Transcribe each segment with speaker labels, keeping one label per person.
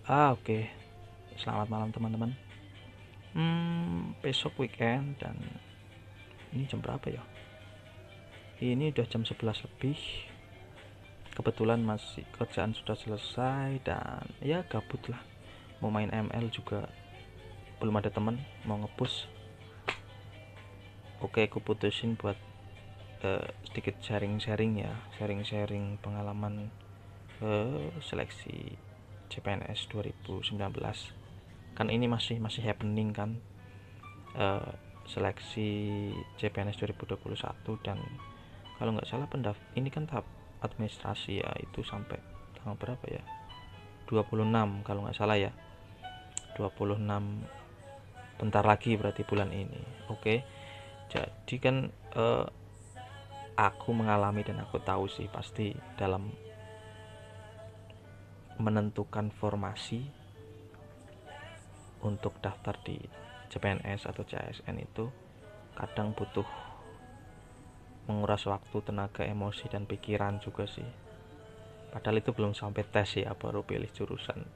Speaker 1: Oke. Selamat malam teman-teman. Besok weekend dan ini jam berapa ya? Ini udah jam 11 lebih. Kebetulan masih kerjaan sudah selesai dan ya gabut lah. Mau main ML juga belum ada teman, mau ngepush. Oke, aku putusin buat sedikit sharing-sharing ya, sharing-sharing pengalaman seleksi CPNS 2019. Kan ini masih happening kan, seleksi CPNS 2021, dan kalau nggak salah ini kan tahap administrasi ya, itu sampai tanggal berapa ya, 26 kalau nggak salah ya, 26 bentar lagi berarti bulan ini. Oke, jadi kan aku mengalami dan aku tahu sih pasti dalam menentukan formasi untuk daftar di CPNS atau CASN itu kadang butuh menguras waktu, tenaga, emosi, dan pikiran juga sih. Padahal itu belum sampai tes ya, baru pilih jurusan,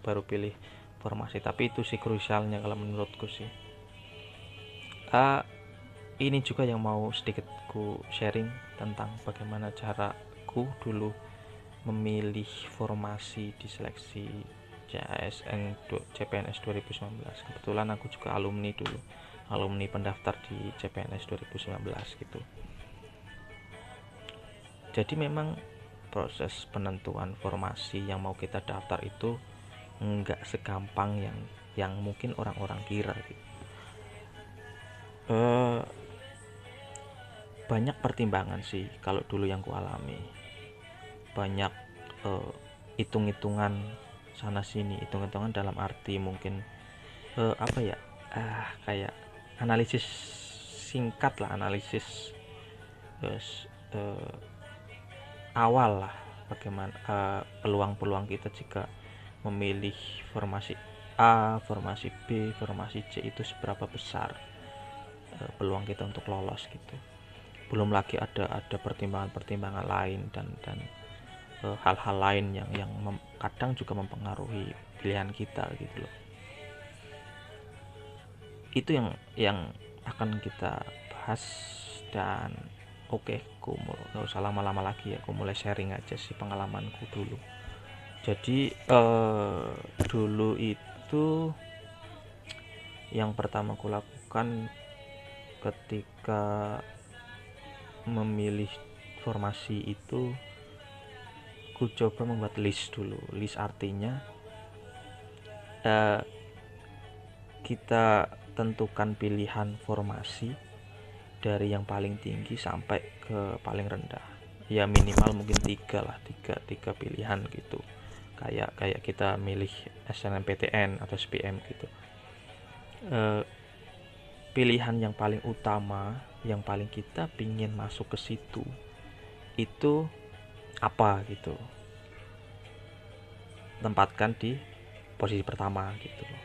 Speaker 1: baru pilih formasi. Tapi itu sih krusialnya kalau menurutku sih. Ini juga yang mau sedikit ku sharing tentang bagaimana caraku dulu memilih formasi di seleksi CPNS 2019. Kebetulan aku juga alumni dulu, alumni pendaftar di CPNS 2019 gitu. Jadi memang proses penentuan formasi yang mau kita daftar itu nggak segampang yang mungkin orang-orang kira gitu. Banyak pertimbangan sih kalau dulu yang ku alami. Banyak hitung-hitungan sana sini, hitung-hitungan dalam arti mungkin apa ya, kayak analisis singkat lah, analisis awal lah, bagaimana peluang-peluang kita jika memilih formasi A, formasi B, formasi C itu seberapa besar peluang kita untuk lolos gitu. Belum lagi ada pertimbangan-pertimbangan lain dan hal-hal lain yang kadang juga mempengaruhi pilihan kita gitu loh. Itu yang akan kita bahas. Dan oke, gak usah lama-lama lagi ya, aku mulai sharing aja sih pengalamanku dulu. Jadi dulu itu yang pertama aku lakukan ketika memilih formasi itu, ku coba membuat list dulu. List artinya kita tentukan pilihan formasi dari yang paling tinggi sampai ke paling rendah. Ya minimal mungkin tiga pilihan gitu. Kayak kita milih SNMPTN atau SPM gitu. Pilihan yang paling utama, yang paling kita pingin masuk ke situ itu apa gitu, tempatkan di posisi pertama gitu loh.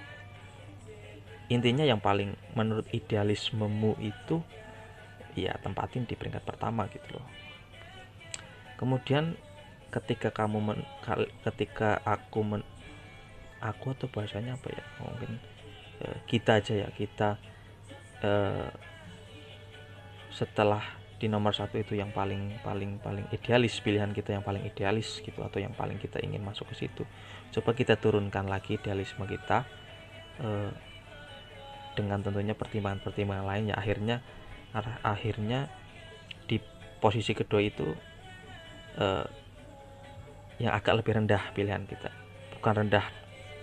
Speaker 1: Intinya yang paling menurut idealismemu itu ya tempatin di peringkat pertama gitu loh. Kemudian ketika aku atau bahasanya apa ya, mungkin kita aja ya, kita setelah di nomor satu itu yang paling idealis, pilihan kita yang paling idealis gitu, atau yang paling kita ingin masuk ke situ, coba kita turunkan lagi idealisme kita dengan tentunya pertimbangan-pertimbangan lain ya. Akhirnya di posisi kedua itu yang agak lebih rendah pilihan kita. Bukan rendah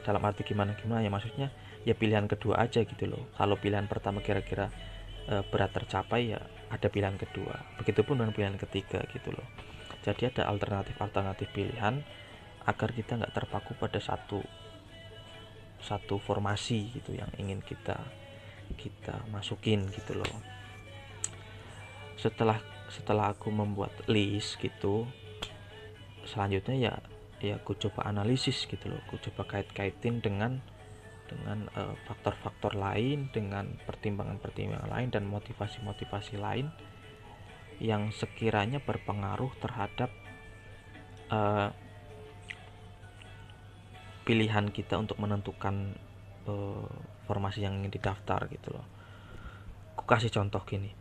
Speaker 1: dalam arti gimana ya, maksudnya ya pilihan kedua aja gitu loh. Kalau pilihan pertama kira-kira berat tercapai, ya ada pilihan kedua. Begitupun dengan pilihan ketiga gitu loh. Jadi ada alternatif pilihan agar kita nggak terpaku pada satu formasi gitu yang ingin kita masukin gitu loh. Setelah aku membuat list gitu, selanjutnya ya aku coba analisis gitu loh. Aku coba kaitin dengan faktor-faktor lain, dengan pertimbangan-pertimbangan lain dan motivasi-motivasi lain yang sekiranya berpengaruh terhadap pilihan kita untuk menentukan formasi yang ingin didaftar gitu loh. Aku kasih contoh gini,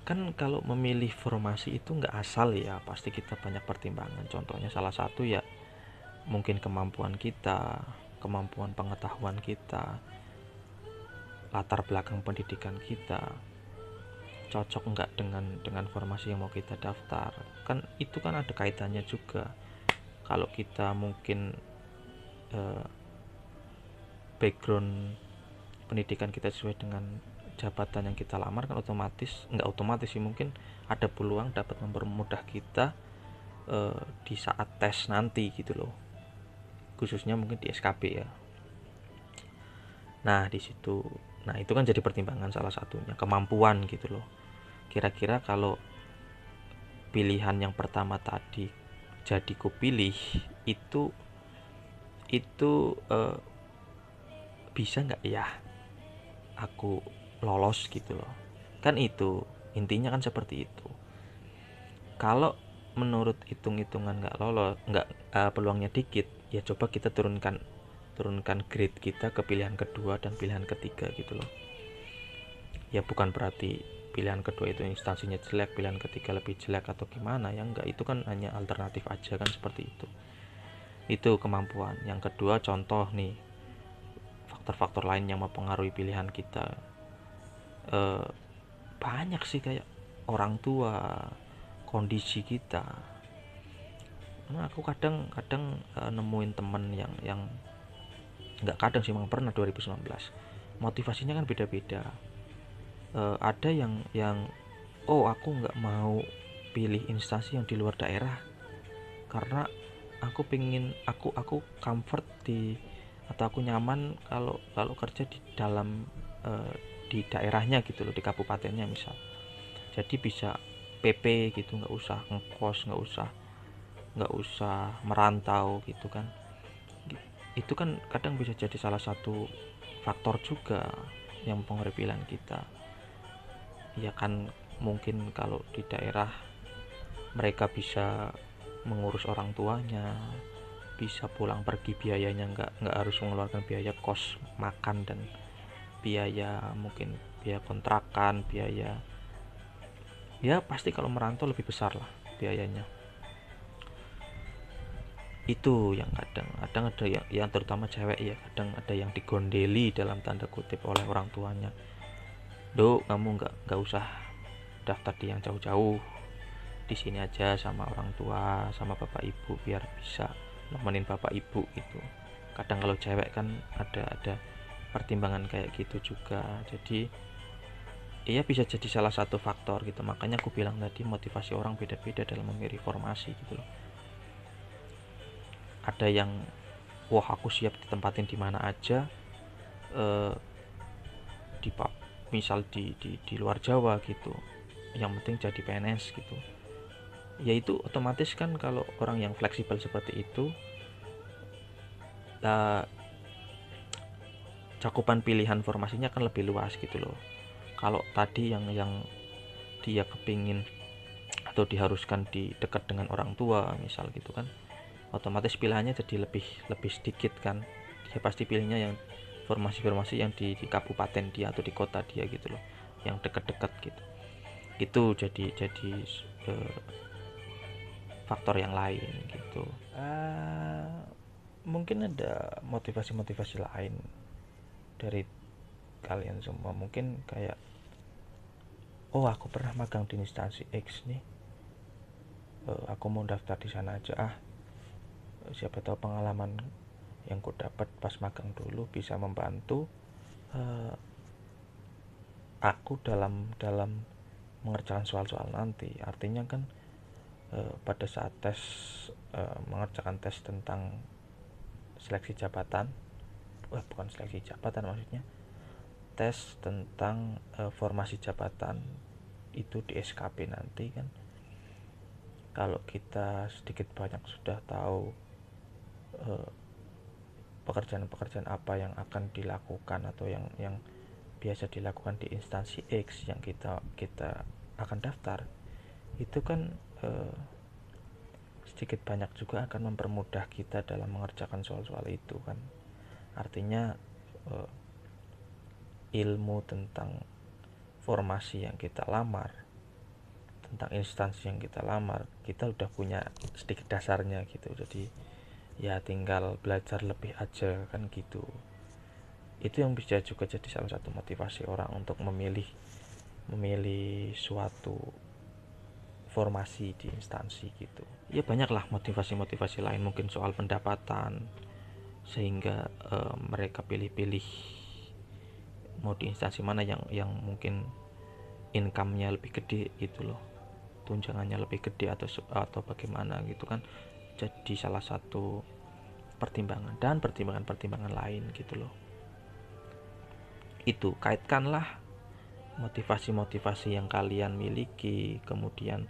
Speaker 1: kan kalau memilih formasi itu nggak asal ya, pasti kita banyak pertimbangan. Contohnya salah satu ya mungkin kemampuan kita, kemampuan pengetahuan kita, latar belakang pendidikan kita, cocok nggak dengan formasi yang mau kita daftar. Kan itu kan ada kaitannya juga. Kalau kita mungkin background pendidikan kita sesuai dengan jabatan yang kita lamar, kan nggak otomatis sih, mungkin ada peluang dapat mempermudah kita di saat tes nanti gitu loh, khususnya mungkin di SKB ya. Nah di situ, nah itu kan jadi pertimbangan salah satunya, kemampuan gitu loh. Kira-kira kalau pilihan yang pertama tadi jadi kupilih itu bisa nggak ya aku lolos gitu loh. Kan itu intinya kan seperti itu. Kalau menurut hitung-hitungan nggak lolos, nggak peluangnya dikit, ya coba kita turunkan grade kita ke pilihan kedua dan pilihan ketiga gitu loh. Ya bukan berarti pilihan kedua itu instansinya jelek, pilihan ketiga lebih jelek atau gimana ya, enggak, itu kan hanya alternatif aja kan, seperti itu. Itu kemampuan. Yang kedua, contoh nih, faktor-faktor lain yang mempengaruhi pilihan kita banyak sih, kayak orang tua, kondisi kita. Nah, aku kadang nemuin temen yang nggak kadang sih, memang pernah 2019 motivasinya kan beda-beda. Ada yang oh aku nggak mau pilih instansi yang di luar daerah karena aku comfort atau aku nyaman kalau kalau kerja di dalam di daerahnya gitu loh, di kabupatennya misal. Jadi bisa PP gitu, nggak usah ngekos, nggak usah merantau gitu kan. Itu kan kadang bisa jadi salah satu faktor juga yang mempengaruhi pilihan kita. Ya kan, mungkin kalau di daerah mereka bisa mengurus orang tuanya, bisa pulang pergi biayanya nggak harus mengeluarkan biaya kos makan dan biaya mungkin biaya kontrakan, biaya, ya pasti kalau merantau lebih besar lah biayanya. Itu yang kadang ada yang terutama cewek ya, kadang ada yang digondeli dalam tanda kutip oleh orang tuanya. Do, kamu nggak usah daftar di yang jauh-jauh, di sini aja sama orang tua, sama bapak ibu, biar bisa nemenin bapak ibu gitu. Kadang kalau cewek kan ada pertimbangan kayak gitu juga. Jadi iya bisa jadi salah satu faktor gitu. Makanya aku bilang tadi motivasi orang beda-beda dalam memilih formasi gitu loh. Ada yang wah aku siap ditempatin di mana aja, eh, di misal di luar Jawa gitu, yang penting jadi PNS gitu. Ya itu otomatis kan, kalau orang yang fleksibel seperti itu, cakupan pilihan formasinya kan lebih luas gitu loh. Kalau tadi yang dia kepingin atau diharuskan di dekat dengan orang tua misal gitu kan, otomatis pilihannya jadi lebih lebih sedikit kan. Dia pasti pilihnya yang formasi-formasi yang di kabupaten dia atau di kota dia gitu loh, yang dekat-dekat gitu. Itu jadi faktor yang lain gitu. Mungkin ada motivasi-motivasi lain dari kalian semua, mungkin kayak oh aku pernah magang di instansi X nih, aku mau daftar di sana aja siapa tahu pengalaman yang ku dapat pas magang dulu bisa membantu aku dalam mengerjakan soal-soal nanti. Artinya kan pada saat tes, mengerjakan tes tentang seleksi jabatan, bukan seleksi jabatan maksudnya, tes tentang formasi jabatan itu di SKP nanti kan, kalau kita sedikit banyak sudah tahu pekerjaan-pekerjaan apa yang akan dilakukan atau yang biasa dilakukan di instansi X yang kita akan daftar, itu kan sedikit banyak juga akan mempermudah kita dalam mengerjakan soal-soal itu kan. Artinya ilmu tentang formasi yang kita lamar, tentang instansi yang kita lamar, kita udah punya sedikit dasarnya gitu. Jadi ya tinggal belajar lebih aja kan gitu. Itu yang bisa juga jadi salah satu motivasi orang untuk memilih suatu formasi di instansi gitu. Ya banyaklah motivasi-motivasi lain, mungkin soal pendapatan, sehingga mereka pilih-pilih mau di instansi mana yang mungkin income-nya lebih gede gitu loh, tunjangannya lebih gede atau bagaimana gitu kan. Jadi salah satu pertimbangan dan pertimbangan lain gitu loh. Itu kaitkanlah motivasi-motivasi yang kalian miliki, kemudian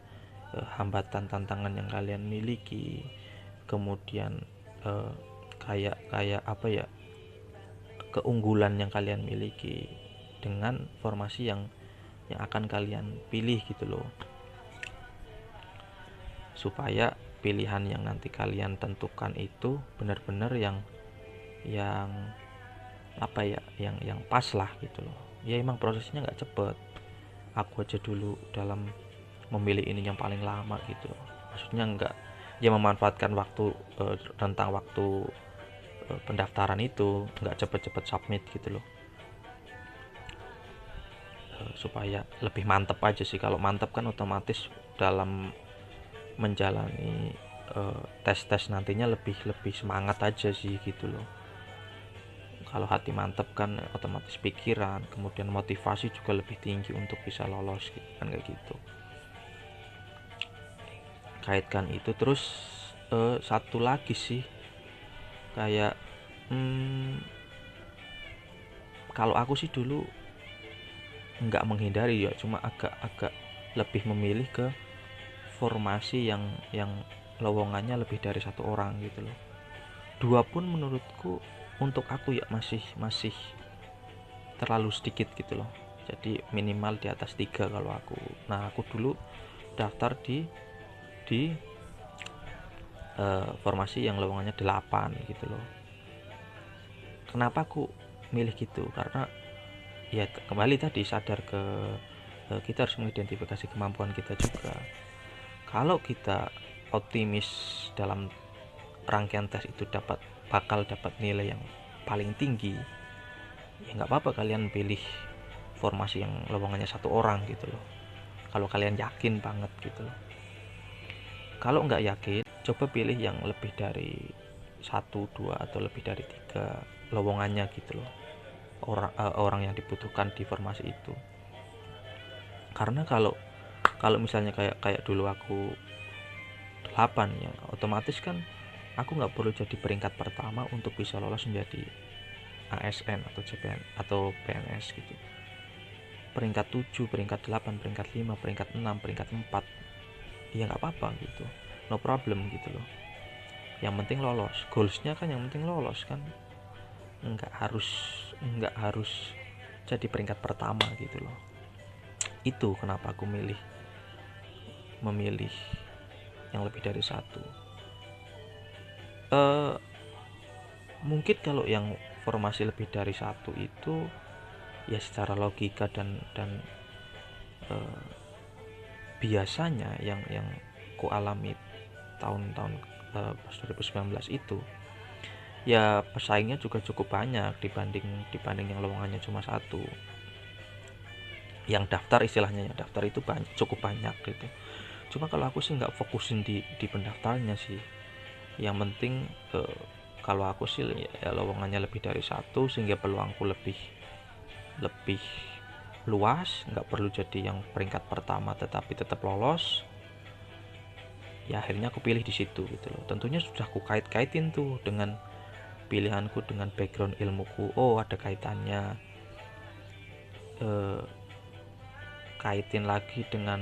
Speaker 1: hambatan tantangan yang kalian miliki, kemudian kayak apa ya, keunggulan yang kalian miliki dengan formasi yang akan kalian pilih gitu loh, supaya pilihan yang nanti kalian tentukan itu benar-benar yang apa ya, yang pas lah gitu loh. Ya emang prosesnya nggak cepet, aku aja dulu dalam memilih ini yang paling lama gitu loh. Maksudnya nggak ya memanfaatkan waktu, tentang waktu pendaftaran itu nggak cepet-cepet submit gitu loh, supaya lebih mantep aja sih. Kalau mantep kan otomatis dalam menjalani tes-tes nantinya lebih semangat aja sih gitu loh. Kalau hati mantep kan otomatis pikiran, kemudian motivasi juga lebih tinggi untuk bisa lolos gitu kan, kayak gitu. Kaitkan itu terus satu lagi sih, kayak kalau aku sih dulu nggak menghindari ya, cuma agak lebih memilih ke formasi yang lowongannya lebih dari satu orang gitu loh. Dua pun menurutku untuk aku ya masih terlalu sedikit gitu loh. Jadi minimal di atas 3 kalau aku. Nah, aku dulu daftar di formasi yang lowongannya 8 gitu loh. Kenapa aku milih gitu? Karena ya kembali tadi sadar ke kita harus mengidentifikasi kemampuan kita juga. Kalau kita optimis dalam rangkaian tes itu bakal dapat nilai yang paling tinggi, ya nggak apa-apa kalian pilih formasi yang lowongannya satu orang gitu loh, kalau kalian yakin banget gitu loh. Kalau nggak yakin, coba pilih yang lebih dari 1, 2 atau lebih dari 3 lowongannya gitu loh, orang yang dibutuhkan di formasi itu. Karena kalau misalnya kayak dulu aku 8 ya, otomatis kan aku nggak perlu jadi peringkat pertama untuk bisa lolos menjadi ASN atau CPN atau PNS gitu. Peringkat 7, peringkat 8, peringkat 5, peringkat 6, peringkat 4, ya nggak apa-apa gitu, no problem gitu loh. Yang penting lolos, goalsnya kan yang penting lolos kan, nggak harus jadi peringkat pertama gitu loh. Itu kenapa aku memilih yang lebih dari satu. Mungkin kalau yang formasi lebih dari satu itu ya secara logika dan biasanya yang ku alami tahun-tahun pas 2019 itu, ya pesaingnya juga cukup banyak dibanding yang lowongannya cuma satu. Yang daftar, istilahnya yang daftar itu cukup banyak gitu. Cuma kalau aku sih nggak fokusin di pendaftarnya sih. Yang penting kalau aku sih ya lowongannya lebih dari satu, sehingga peluangku lebih luas, nggak perlu jadi yang peringkat pertama tetapi tetap lolos. Ya akhirnya aku pilih di situ gitu loh. Tentunya sudah aku kaitin tuh dengan pilihanku dengan background ilmuku. Oh, ada kaitannya. Kaitin lagi dengan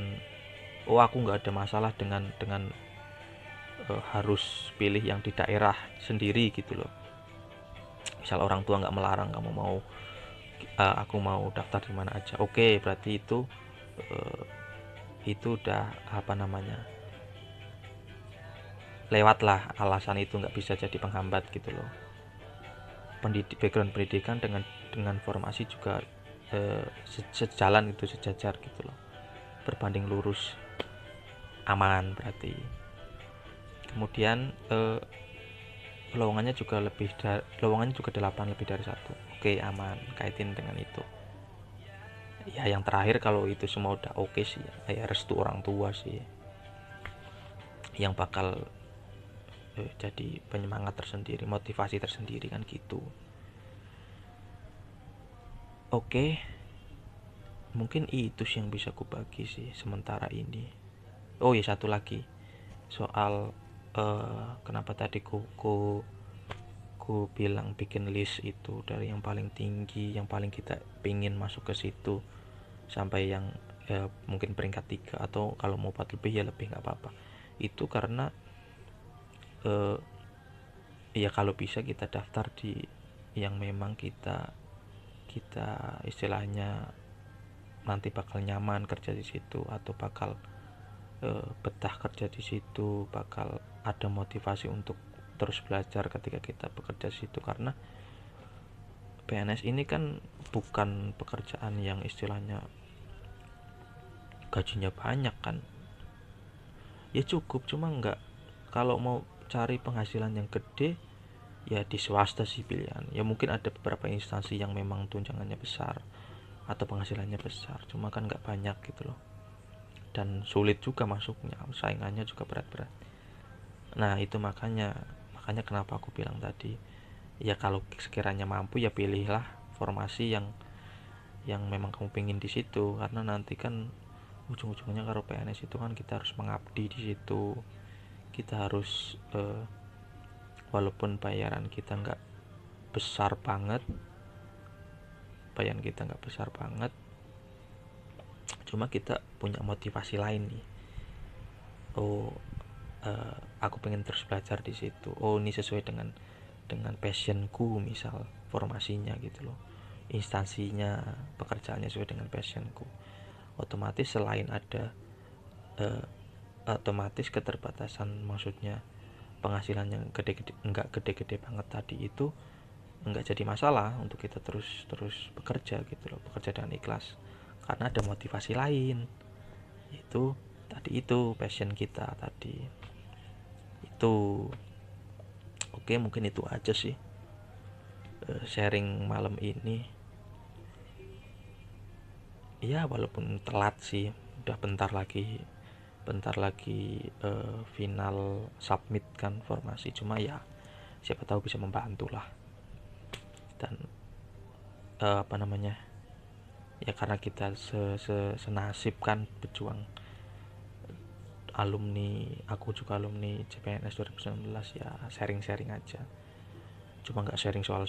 Speaker 1: aku nggak ada masalah dengan harus pilih yang di daerah sendiri gitu loh. Misal orang tua nggak melarang kamu mau aku mau daftar di mana aja, oke, berarti itu udah apa namanya, lewatlah alasan itu nggak bisa jadi penghambat gitu loh. Background pendidikan dengan formasi juga sejalan itu, sejajar gitu loh, berbanding lurus, aman berarti. Kemudian lowongannya juga lowongannya juga 8 lebih dari 1. Oke, aman, kaitin dengan itu. Ya yang terakhir kalau itu semua udah oke sih ya restu orang tua sih yang bakal jadi penyemangat tersendiri, motivasi tersendiri kan gitu. Oke, mungkin itu sih yang bisa ku bagi sih sementara ini. Oh ya, satu lagi soal kenapa tadi ku bilang bikin list itu dari yang paling tinggi, yang paling kita pingin masuk ke situ, sampai yang mungkin peringkat 3, atau kalau mau 4 lebih ya lebih, nggak apa-apa. Itu karena ya kalau bisa kita daftar di yang memang kita istilahnya nanti bakal nyaman kerja di situ, atau bakal betah kerja di situ, bakal ada motivasi untuk terus belajar ketika kita bekerja di situ. Karena PNS ini kan bukan pekerjaan yang istilahnya gajinya banyak kan, ya cukup, cuma nggak, kalau mau cari penghasilan yang gede ya di swasta sih pilihan. Ya mungkin ada beberapa instansi yang memang tunjangannya besar atau penghasilannya besar, cuma kan nggak banyak gitu loh, dan sulit juga masuknya, saingannya juga berat-berat. Nah itu makanya kenapa aku bilang tadi, ya kalau sekiranya mampu ya pilihlah formasi yang memang kamu pengen di situ. Karena nanti kan ujung-ujungnya kalau PNS itu kan kita harus mengabdi di situ, kita harus walaupun bayaran kita nggak besar banget, cuma kita punya motivasi lain nih. Oh, aku pengen terus belajar di situ. Oh, ini sesuai dengan passionku, misal formasinya gitu loh, instansinya, pekerjaannya sesuai dengan passionku. Otomatis selain ada otomatis keterbatasan, maksudnya penghasilan yang nggak gede-gede banget tadi itu nggak jadi masalah untuk kita terus bekerja gitu loh, bekerja dengan ikhlas, karena ada motivasi lain, itu tadi, itu passion kita tadi itu. Oke, mungkin itu aja sih sharing malam ini. Ya walaupun telat sih, udah bentar lagi final submit kan formasi, cuma ya siapa tahu bisa membantu lah. Dan apa namanya, ya karena kita senasib kan berjuang, aku juga alumni CPNS 2019, ya sharing aja, cuma nggak sharing soal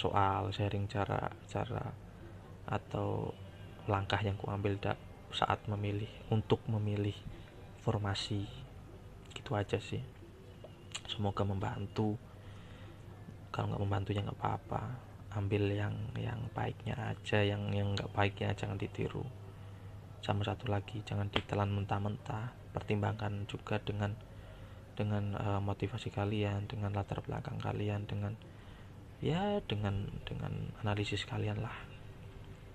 Speaker 1: sharing cara atau langkah yang kuambil saat untuk memilih formasi, gitu aja sih. Semoga membantu. Kalau nggak membantu ya nggak apa-apa, ambil yang baiknya aja, yang nggak baiknya jangan ditiru. Sama satu lagi, jangan ditelan mentah-mentah, pertimbangkan juga dengan motivasi kalian, dengan latar belakang kalian, dengan analisis kalian lah.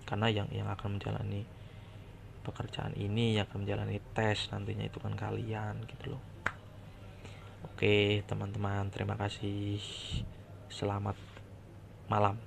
Speaker 1: Karena yang akan menjalani pekerjaan ini, yang akan menjalani tes nantinya itu kan kalian gitu loh. Oke teman-teman, terima kasih, selamat malam.